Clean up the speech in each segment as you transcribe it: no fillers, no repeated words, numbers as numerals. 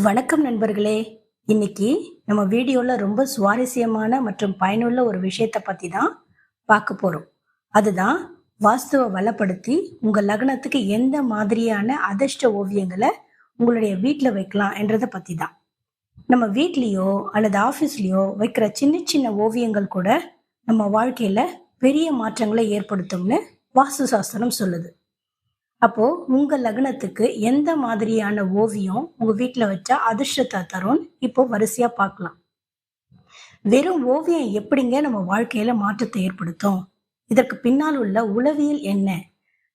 வணக்கம் நண்பர்களே. இன்னைக்கு நம்ம வீடியோல ரொம்ப சுவாரஸ்யமான மற்றும் பயனுள்ள ஒரு விஷயத்தை பத்தி தான் பார்க்க போறோம். அதுதான் வாஸ்துவை வளப்படுத்தி உங்க லக்னத்துக்கு எந்த மாதிரியான அதிர்ஷ்ட ஓவியங்களை உங்களுடைய வீட்டுல வைக்கலாம் என்றதை பத்தி தான். நம்ம வீட்லயோ அல்லது ஆபீஸ்லயோ வைக்கிற சின்ன சின்ன ஓவியங்கள் கூட நம்ம வாழ்க்கையில பெரிய மாற்றங்களை ஏற்படுத்தும்னு வாஸ்து சாஸ்திரம் சொல்லுது. அப்போ உங்க லக்னத்துக்கு எந்த மாதிரியான ஓவியம் உங்க வீட்டுல வச்சா அதிர்ஷ்டத்தை தரும் இப்போ வரிசையா பார்க்கலாம். வெறும் ஓவியம் எப்படிங்க நம்ம வாழ்க்கையில மாற்றத்தை ஏற்படுத்தும்? இதற்கு பின்னால் உள்ள உளவியல் என்ன?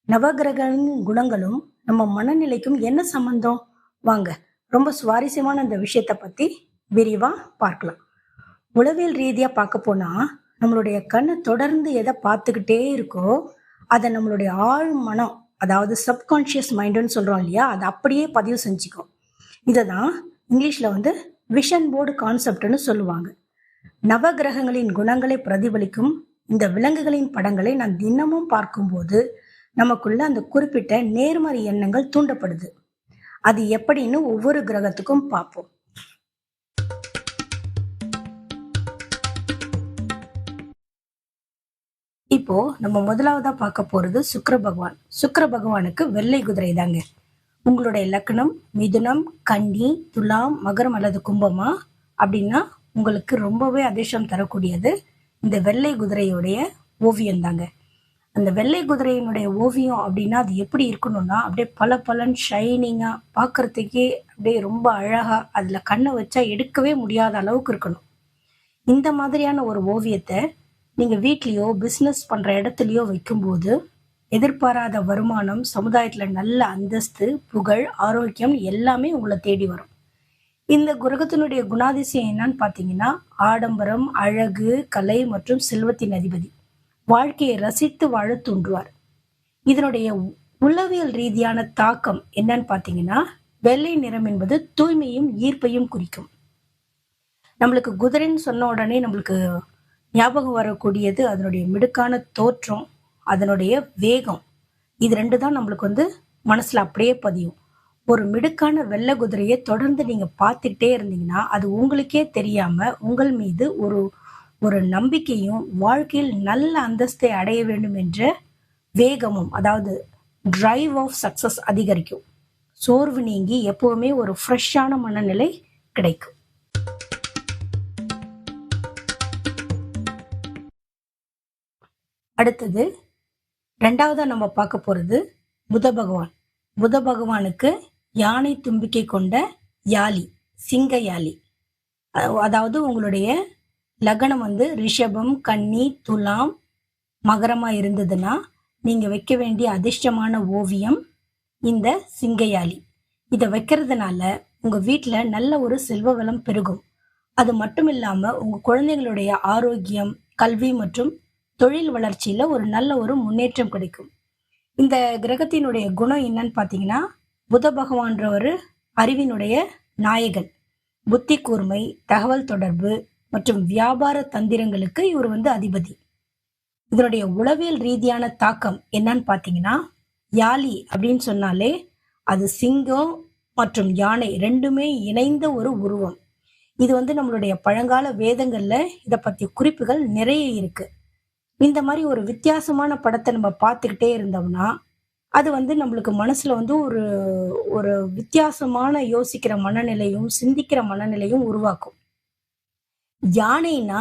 நவகிரகங்களின் குணங்களும் நம்ம மனநிலைக்கும் என்ன சம்பந்தம்? வாங்க, ரொம்ப சுவாரஸ்யமான இந்த விஷயத்த பத்தி விரிவா பார்க்கலாம். உளவியல் ரீதியா பார்க்க போனா, நம்மளுடைய கண்ணு தொடர்ந்து எதை பார்த்துக்கிட்டே இருக்கோ அதை நம்மளுடைய ஆழ் மனம், அதாவது சப்கான்ஷியஸ் மைண்டுன்னு சொல்றோம் இல்லையா, அதை அப்படியே பதிவு செஞ்சுக்கும். இதை தான் இங்கிலீஷ்ல விஷன் போர்டு கான்செப்ட்னு சொல்லுவாங்க. நவகிரகங்களின் குணங்களை பிரதிபலிக்கும் இந்த விலங்குகளின் படங்களை நான் தினமும் பார்க்கும்போது நமக்குள்ள அந்த குறிப்பிட்ட நேர்மறை எண்ணங்கள் தூண்டப்படுது. அது எப்படின்னு ஒவ்வொரு கிரகத்துக்கும் பார்ப்போம். இப்போ நம்ம முதலாவதா பார்க்க போறது சுக்கிர பகவான். சுக்கிர பகவானுக்கு வெள்ளை குதிரை தாங்க. உங்களுடைய லக்னம் மிதுனம், கன்னி, துலாம், மகரம் அல்லது கும்பமா அப்படின்னா உங்களுக்கு ரொம்பவே அதிர்ஷ்டம் தரக்கூடியது இந்த வெள்ளை குதிரையுடைய ஓவியம் தாங்க. அந்த வெள்ளை குதிரையினுடைய ஓவியம் அப்படின்னா அது எப்படி இருக்கணும்னா, அப்படியே பல பலன் ஷைனிங்கா பார்க்கறதுக்கே அப்படியே ரொம்ப அழகா, அதுல கண்ணை வச்சா எடுக்கவே முடியாத அளவுக்கு இருக்கணும். இந்த மாதிரியான ஒரு ஓவியத்தை நீங்க வீட்லயோ பிசினஸ் பண்ற இடத்துலயோ வைக்கும்போது எதிர்பாராத வருமானம், சமுதாயத்துல நல்ல அந்தஸ்து, புகழ், ஆரோக்கியம் எல்லாமே உங்களை தேடி வரும். இந்த கிரகத்தினுடைய குணாதிசயம் என்னன்னு பாத்தீங்கன்னா, ஆடம்பரம், அழகு, கலை மற்றும் செல்வத்தின் அதிபதி. வாழ்க்கையை ரசித்து வாழ தூண்டுவார். இதனுடைய உளவியல் ரீதியான தாக்கம் என்னன்னு பாத்தீங்கன்னா, வெள்ளை நிறம் என்பது தூய்மையும் ஈர்ப்பையும் குறிக்கும். நம்மளுக்கு குதிரைன்னு சொன்ன உடனே நம்மளுக்கு ஞாபகம் வரக்கூடியது அதனுடைய மிடுக்கான தோற்றம், அதனுடைய வேகம். இது ரெண்டு தான் நம்மளுக்கு மனசுல அப்படியே பதியும். ஒரு மிடுக்கான வெள்ளை குதிரையை தொடர்ந்து நீங்க பார்த்துட்டே இருந்தீங்கன்னா அது உங்களுக்கே தெரியாம உங்கள் மீது ஒரு ஒரு நம்பிக்கையும், வாழ்க்கையில் நல்ல அந்தஸ்தை அடைய வேண்டும் என்ற வேகமும், அதாவது டிரைவ் ஆஃப் சக்சஸ் அதிகரிக்கும். சோர்வு நீங்கி எப்பவுமே ஒரு ஃப்ரெஷ்ஷான மனநிலை கிடைக்கும். அடுத்தது ரெண்டாவதா நம்ம பார்க்க போறது புத பகவான். புத பகவானுக்கு யானை தும்பிக்கை கொண்ட யாலி, சிங்க யாலி. அதாவது உங்களுடைய லக்னம் ரிஷபம், கன்னி, துலாம், மகரமா இருந்ததுன்னா நீங்க வைக்க வேண்டிய அதிர்ஷ்டமான ஓவியம் இந்த சிங்க யாலி. இதை வைக்கிறதுனால உங்க வீட்டுல நல்ல ஒரு செல்வ வளம் பெருகும். அது மட்டும் இல்லாம உங்க குழந்தைகளுடைய ஆரோக்கியம், கல்வி மற்றும் தொழில் வளர்ச்சியில ஒரு நல்ல ஒரு முன்னேற்றம் கிடைக்கும். இந்த கிரகத்தினுடைய குணம் என்னன்னு பாத்தீங்கன்னா, புத பகவான்றவர் அறிவினுடைய நாயகன். புத்தி கூர்மை, தகவல் தொடர்பு மற்றும் வியாபார தந்திரங்களுக்கு இவர் அதிபதி. இதனுடைய உளவியல் ரீதியான தாக்கம் என்னன்னு பாத்தீங்கன்னா, யாலி அப்படின்னு சொன்னாலே அது சிங்கம் மற்றும் யானை ரெண்டுமே இணைந்த ஒரு உருவம். இது நம்மளுடைய பழங்கால வேதங்கள்ல இதை பத்திய குறிப்புகள் நிறைய இருக்கு. இந்த மாதிரி ஒரு வித்தியாசமான படத்தை நம்ம பார்த்துக்கிட்டே இருந்தோம்னா அது நம்மளுக்கு மனசுல ஒரு ஒரு வித்தியாசமான யோசிக்கிற மனநிலையும் சிந்திக்கிற மனநிலையும் உருவாக்கும். யானைனா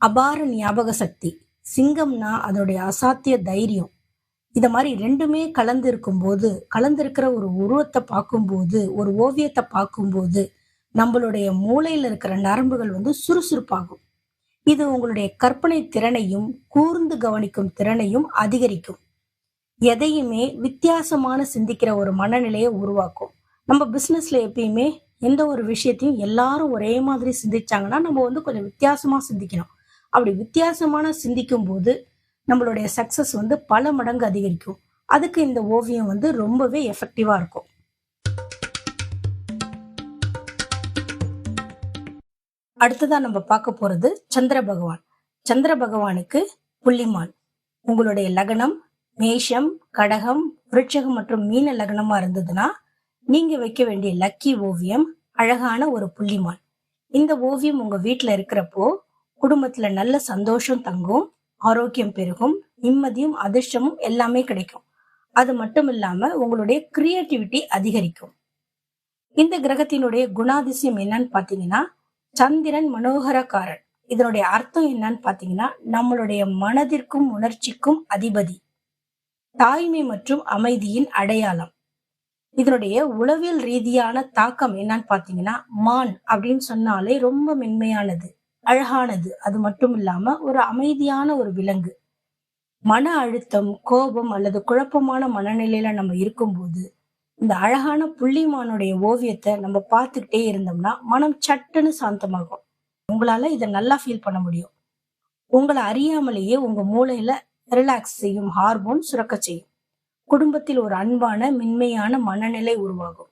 அபார ஞாபக சக்தி, சிங்கம்னா அதனுடைய அசாத்திய தைரியம். இத மாதிரி ரெண்டுமே கலந்திருக்கிற ஒரு உருவத்தை பார்க்கும்போது, ஒரு ஓவியத்தை பார்க்கும்போது நம்மளுடைய மூளையில இருக்கிற நரம்புகள் சுறுசுறுப்பாகும். இது உங்களுடைய கற்பனை திறனையும் கூர்ந்து கவனிக்கும் திறனையும் அதிகரிக்கும். எதையுமே வித்தியாசமான சிந்திக்கிற ஒரு மனநிலையை உருவாக்கும். நம்ம பிசினஸ்ல எப்பயுமே எந்த ஒரு விஷயத்தையும் எல்லாரும் ஒரே மாதிரி சிந்திச்சாங்கன்னா நம்ம கொஞ்சம் வித்தியாசமா சிந்திக்கணும். அப்படி வித்தியாசமான சிந்திக்கும் போது நம்மளுடைய சக்சஸ் பல மடங்கு அதிகரிக்கும். அதுக்கு இந்த ஓவியம் ரொம்பவே எஃபெக்டிவா இருக்கும். அடுத்ததா நம்ம பார்க்க போறது சந்திர பகவான். சந்திர பகவானுக்கு புள்ளிமான். உங்களுடைய லக்னம் மேஷம், கடகம், விருட்சகம் மற்றும் மீன லக்னமா இருந்ததுன்னா நீங்க வைக்க வேண்டிய லக்கி ஓவியம் அழகான ஒரு புள்ளிமான். இந்த ஓவியம் உங்க வீட்டுல இருக்கிறப்போ குடும்பத்துல நல்ல சந்தோஷம் தங்கும், ஆரோக்கியம் பெருகும், நிம்மதியும் அதிர்ஷ்டமும் எல்லாமே கிடைக்கும். அது மட்டும் இல்லாம உங்களுடைய கிரியேட்டிவிட்டி அதிகரிக்கும். இந்த கிரகத்தினுடைய குணாதிசயம் என்னன்னு பாத்தீங்கன்னா சந்திரன் மனோகரக்காரன். இதனுடைய அர்த்தம் என்னன்னு பாத்தீங்கன்னா நம்மளுடைய மனதிற்கும் உணர்ச்சிக்கும் அதிபதி, தாய்மை மற்றும் அமைதியின் அடையாளம். இதனுடைய உளவியல் ரீதியான தாக்கம் என்னன்னு பாத்தீங்கன்னா மான் அப்படின்னு சொன்னாலே ரொம்ப மென்மையானது, அழகானது. அது மட்டும் இல்லாம ஒரு அமைதியான ஒரு விலங்கு. மன அழுத்தம், கோபம் அல்லது குழப்பமான மனநிலையில நம்ம இருக்கும்போது இந்த அழகான புள்ளிமானுடைய ஓவியத்தை நம்ம பார்த்துக்கிட்டே இருந்தோம்னா மனம் சட்டுன்னு சாந்தமாகும். உங்களால இதை நல்லா ஃபீல் பண்ண முடியும். உங்களை அறியாமலேயே உங்க மூளையில ரிலாக்ஸ் செய்யும் ஹார்மோன் சுரக்க செய்யும். குடும்பத்தில் ஒரு அன்பான மென்மையான மனநிலை உருவாகும்.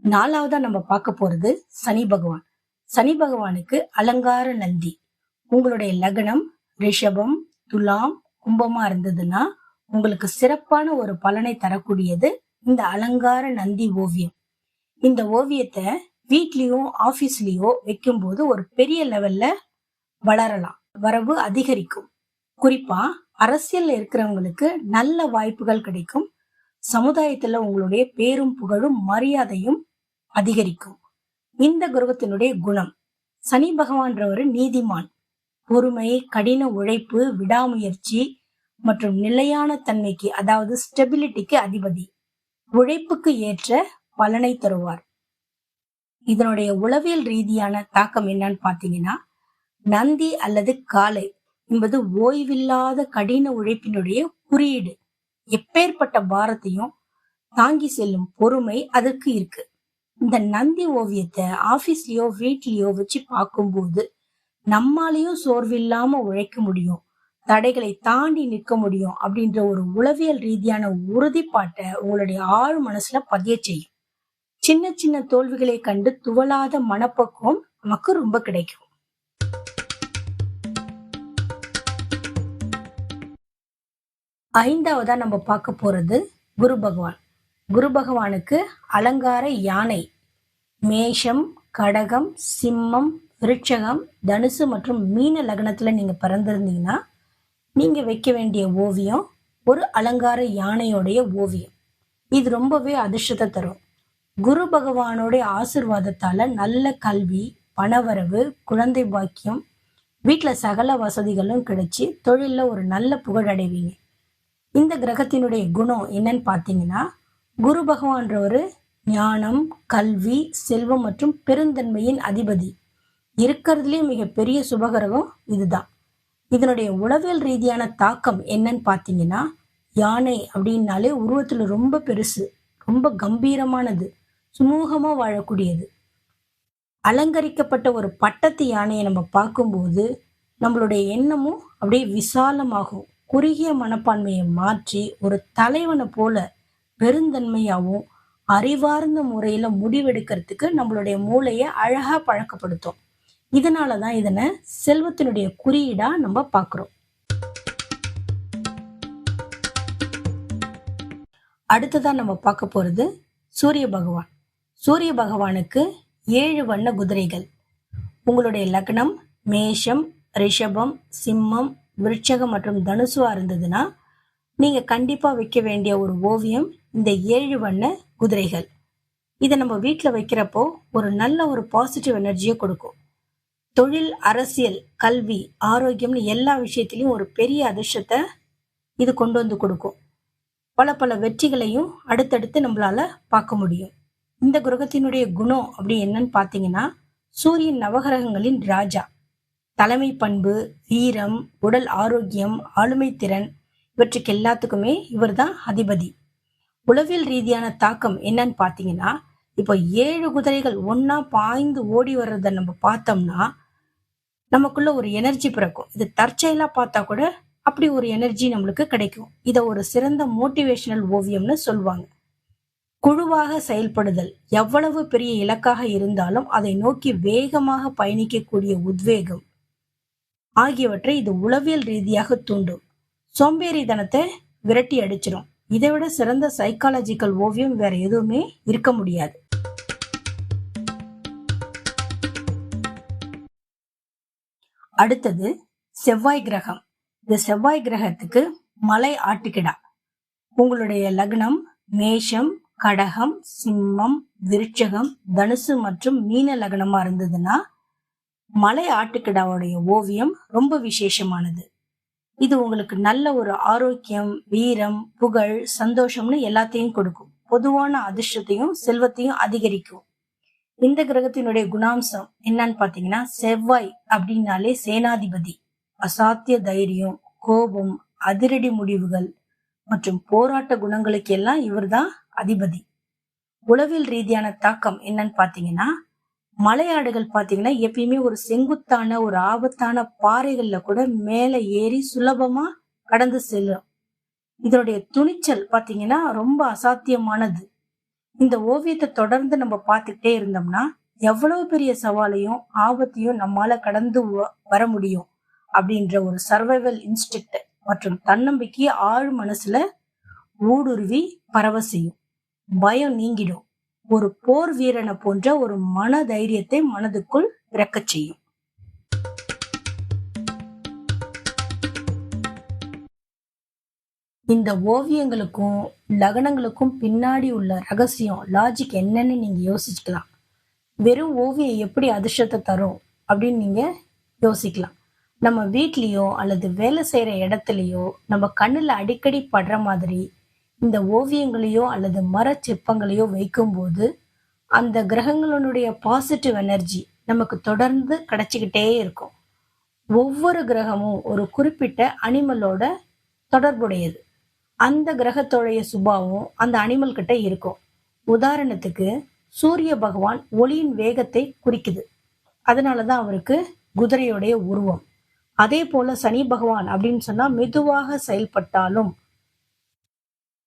நாலாவதா நம்ம பார்க்க போறது சனி பகவான். சனி பகவானுக்கு அலங்கார நந்தி. உங்களுடைய லக்னம் ரிஷபம், துலாம், கும்பமா இருந்ததுன்னா உங்களுக்கு சிறப்பான ஒரு பலனை தரக்கூடியது இந்த அலங்கார நந்தி ஓவியம். இந்த ஓவியத்தை வீட்லயும் ஆபீஸ்லயோ வைக்கும் போது ஒரு பெரிய லெவல்ல வளரலாம், வரவு அதிகரிக்கும். குறிப்பா அரசியல்ல இருக்கிறவங்களுக்கு நல்ல வாய்ப்புகள் கிடைக்கும். சமுதாயத்துல உங்களுடைய பேரும் புகழும் மரியாதையும் அதிகரிக்கும். இந்த கிரகத்தினுடைய குணம், சனி பகவான்றவர் நீதிமான், பொறுமை, கடின உழைப்பு, விடாமுயற்சி மற்றும் நிலையான தன்மைக்கு அதாவது ஸ்டெபிலிட்டிக்கு அதிபதி. உழைப்புக்கு ஏற்ற பலனை தருவார். இதனுடைய உளவியல் ரீதியான தாக்கம் என்னன்னு பாத்தீங்கன்னா நந்தி அல்லது காளை என்பது ஓய்வில்லாத கடின உழைப்பினுடைய குறியீடு. எப்பேற்பட்ட பாரத்தையும் தாங்கி செல்லும் பொறுமை அதற்கு இருக்கு. இந்த நந்தி ஓவியத்தை ஆபீஸ்லயோ வீட்லயோ வச்சு பார்க்கும்போது நம்மாலையும் சோர்வில்லாம உழைக்க முடியும், தடைகளை தாண்டி நிற்க முடியும் அப்படின்ற ஒரு உளவியல் ரீதியான உறுதிப்பாட்டை உங்களுடைய ஆழ் மனசுல பதிய செய்யும். சின்ன சின்ன தோல்விகளை கண்டு துவளாத மனப்பக்குவம் நமக்கு ரொம்ப கிடைக்கும். ஐந்தாவதா நம்ம பார்க்க போறது குரு பகவான். குரு பகவானுக்கு அலங்கார யானை. மேஷம், கடகம், சிம்மம், விருட்சகம், தனுசு மற்றும் மீன லக்னத்துல நீங்க பிறந்திருந்தீங்கன்னா நீங்க வைக்க வேண்டிய ஓவியம் ஒரு அலங்கார யானையோடைய ஓவியம். இது ரொம்பவே அதிர்ஷ்டத்தை தரும். குரு பகவானோடைய ஆசிர்வாதத்தால நல்ல கல்வி, பணவரவு, குழந்தை பாக்கியம், வீட்டுல சகல வசதிகளும் கிடைச்சி தொழில்ல ஒரு நல்ல புகழ் அடைவீங்க. இந்த கிரகத்தினுடைய குணம் என்னன்னு பாத்தீங்கன்னா குரு பகவான்றவரு ஞானம், கல்வி, செல்வம் மற்றும் பெருந்தன்மையின் அதிபதி. இருக்கிறதுலயே மிகப்பெரிய சுபகிரகம் இதுதான். இதனுடைய உளவியல் ரீதியான தாக்கம் என்னன்னு பாத்தீங்கன்னா யானை அப்படின்னாலே உருவத்துல ரொம்ப பெருசு, ரொம்ப கம்பீரமானது, சுமூகமா வாழக்கூடியது. அலங்கரிக்கப்பட்ட ஒரு பட்டத்து யானையை நம்ம பார்க்கும்போது நம்மளுடைய எண்ணமும் அப்படியே விசாலமாகும். குறுகிய மனப்பான்மையை மாற்றி ஒரு தலைவனை போல பெருந்தன்மையாகவும் அறிவார்ந்த முறையில முடிவெடுக்கிறதுக்கு நம்மளுடைய மூளையை அழகா பழக்கப்படுத்தும். இதனாலதான் இதனை செல்வத்தினுடைய குறியீடா நம்ம பார்க்கிறோம். அடுத்ததான் நம்ம பார்க்க போறது சூரிய பகவான். சூரிய பகவானுக்கு 7 வண்ண குதிரைகள். உங்களுடைய லக்னம் மேஷம், ரிஷபம், சிம்மம், விருட்சகம் மற்றும் தனுசுவா இருந்ததுன்னா நீங்க கண்டிப்பா வைக்க வேண்டிய ஒரு ஓவியம் இந்த 7 வண்ண குதிரைகள். இதை நம்ம வீட்டுல வைக்கிறப்போ ஒரு நல்ல ஒரு பாசிட்டிவ் எனர்ஜியை கொடுக்கும். தொழில், அரசியல், கல்வி, ஆரோக்கியம்னு எல்லா விஷயத்திலையும் ஒரு பெரிய அதிர்ஷ்டத்தை இது கொண்டு வந்து கொடுக்கும். பல பல வெற்றிகளையும் அடுத்தடுத்து நம்மளால பார்க்க முடியும். இந்த கிரகத்தினுடைய குணம் அப்படி என்னன்னு பாத்தீங்கன்னா சூரியன் நவகிரகங்களின் ராஜா. தலைமை பண்பு, வீரம், உடல் ஆரோக்கியம், ஆளுமை திறன் இவற்றுக்கு எல்லாத்துக்குமே இவர் தான் அதிபதி. உளவியல் ரீதியான தாக்கம் என்னன்னு பாத்தீங்கன்னா இப்போ 7 குதிரைகள் ஒன்னா பாய்ந்து ஓடி வர்றத நம்ம பார்த்தோம்னா நமக்குள்ள ஒரு எனர்ஜி பிறக்கும். இது தற்செயலா பார்த்தா கூட அப்படி ஒரு எனர்ஜி நம்மளுக்கு கிடைக்கும். இத ஒரு சிறந்த மோட்டிவேஷனல் ஓவியம்னு சொல்லுவாங்க. குழுவாக செயல்படுதல், எவ்வளவு பெரிய இலக்காக இருந்தாலும் அதை நோக்கி வேகமாக பயணிக்கக்கூடிய உத்வேகம் ஆகியவற்றை இது உளவியல் ரீதியாக தூண்டும். சோம்பேறித்தனத்தை விரட்டி அடிச்சிடும். இதை விட சிறந்த சைக்காலஜிக்கல் ஓவியம் வேற எதுவுமே இருக்க முடியாது. அடுத்தது செவ்வாய் கிரகம். இந்த செவ்வாய் கிரகத்துக்கு மலை ஆட்டுக்கிடா. உங்களுடைய லக்னம் மேஷம், கடகம், சிம்மம், விருட்சகம், தனுசு மற்றும் மீன லக்னமா இருந்ததுன்னா மலை ஆட்டுக்கிடாவுடைய ஓவியம் ரொம்ப விசேஷமானது. இது உங்களுக்கு நல்ல ஒரு ஆரோக்கியம், வீரம், புகழ், சந்தோஷம்னு எல்லாத்தையும் கொடுக்கும். பொதுவான அதிர்ஷ்டத்தையும் செல்வத்தையும் அதிகரிக்கும். இந்த கிரகத்தினுடைய குணாம்சம் என்னன்னு பாத்தீங்கன்னா, செவ்வாய் அப்படின்னாலே சேனாதிபதி. அசாத்திய தைரியம், கோபம், அதிரடி முடிவுகள் மற்றும் போராட்ட குணங்களுக்கு எல்லாம் இவர்தான் அதிபதி. உளவியல் ரீதியான தாக்கம் என்னன்னு பாத்தீங்கன்னா, மலையாடுகள் பாத்தீங்கன்னா எப்பயுமே ஒரு செங்குத்தான ஒரு ஆபத்தான பாறைகள்ல கூட மேல ஏறி சுலபமா கடந்து செல்லும். இதனுடைய துணிச்சல் பாத்தீங்கன்னா ரொம்ப அசாத்தியமானது. இந்த ஓவியத்தை தொடர்ந்து நம்ம பார்த்துக்கிட்டே இருந்தோம்னா எவ்வளவு பெரிய சவாலையும் ஆபத்தையும் நம்மால கடந்து வர முடியும் அப்படின்ற ஒரு சர்வைவல் இன்ஸ்டிக்ட் மற்றும் தன்னம்பிக்கை ஆழ் மனசுல ஊடுருவி பரவ செய்யும். பயம் நீங்கிடும். ஒரு போர் வீரனை போன்ற ஒரு மன தைரியத்தை மனதுக்குள் பிறக்க செய்யும். இந்த ஓவியங்களுக்கும் லக்னங்களுக்கும் பின்னாடி உள்ள ரகசியம், லாஜிக் என்னன்னு நீங்க யோசிச்சுக்கலாம். வெறும் ஓவியம் எப்படி அதிர்ஷ்டத்தை தரும் அப்படின்னு நீங்க யோசிக்கலாம். நம்ம வீட்லயோ அல்லது வேலை செய்யற இடத்துலயோ நம்ம கண்ணுல அடிக்கடி படுற மாதிரி இந்த ஓவியங்களையோ அல்லது மர சிற்பங்களையோ வைக்கும்போது அந்த கிரகங்களுடைய பாசிட்டிவ் எனர்ஜி நமக்கு தொடர்ந்து கிடைச்சிக்கிட்டே இருக்கும். ஒவ்வொரு கிரகமும் ஒரு குறிப்பிட்ட அனிமலோட தொடர்புடையது. அந்த கிரகத்தோடைய சுபாவம் அந்த அனிமல் கிட்ட இருக்கும். உதாரணத்துக்கு சூரிய பகவான் ஒளியின் வேகத்தை குறிக்குது. அதனாலதான் அவருக்கு குதிரையுடைய உருவம். அதே போல சனி பகவான் அப்படின்னு சொன்னா மெதுவாக செயல்பட்டாலும்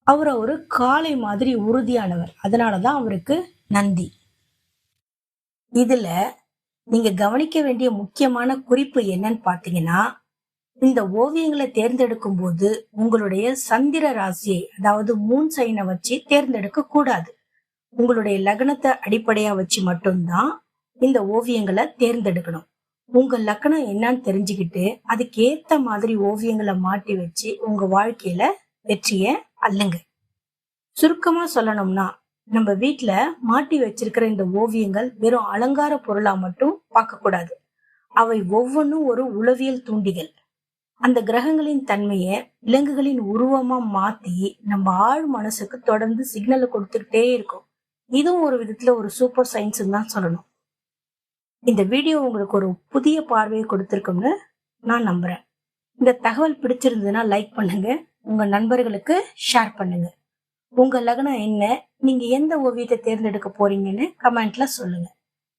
அவர் ஒரு காளை மாதிரி உறுதியானவர். அதனாலதான் அவருக்கு நந்தி. இதுல நீங்க கவனிக்க வேண்டிய முக்கியமான குறிப்பு என்னன்னு பாத்தீங்கன்னா, இந்த ஓவியங்களை தேர்ந்தெடுக்கும் போது உங்களுடைய சந்திர ராசியை, அதாவது மூன் சைனை வச்சு தேர்ந்தெடுக்க கூடாது. உங்களுடைய லக்னத்தை அடிப்படையா வச்சு மட்டும்தான் இந்த ஓவியங்களை தேர்ந்தெடுக்கணும். உங்க லக்னம் என்னன்னு தெரிஞ்சுக்கிட்டு அதுக்கேத்த மாதிரி ஓவியங்களை மாட்டி வச்சு உங்க வாழ்க்கையில வெற்றிய அல்லுங்க. சுருக்கமா சொல்லணும்னா, நம்ம வீட்டுல மாட்டி வச்சிருக்கிற இந்த ஓவியங்கள் வெறும் அலங்கார பொருளா மட்டும் பார்க்க கூடாது. அவை ஒவ்வொன்றும் ஒரு உளவியல் தூண்டிகள். அந்த கிரகங்களின் தன்மைய விலங்குகளின் உருவமா மாத்தி நம்ம ஆழ் மனசுக்கு தொடர்ந்து சிக்னலை கொடுத்துக்கிட்டே இருக்கும். இதுவும் ஒரு விதத்துல ஒரு சூப்பர் சயின்ஸ் தான் சொல்லணும். இந்த வீடியோ உங்களுக்கு ஒரு புதிய பார்வையை கொடுத்திருக்கும்னு நான் நம்புறேன். இந்த தகவல் பிடிச்சிருந்ததுன்னா லைக் பண்ணுங்க, உங்க நண்பர்களுக்கு ஷேர் பண்ணுங்க. உங்க லக்னம் என்ன, நீங்க எந்த ஓவியத்தை தேர்ந்தெடுக்க போறீங்கன்னு கமெண்ட்ல சொல்லுங்க.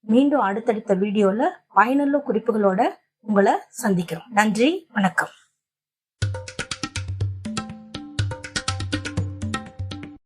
மீண்டும் அடுத்தடுத்த வீடியோல பயனுள்ள குறிப்புகளோட உங்களை சந்திக்கிறோம். நன்றி, வணக்கம்.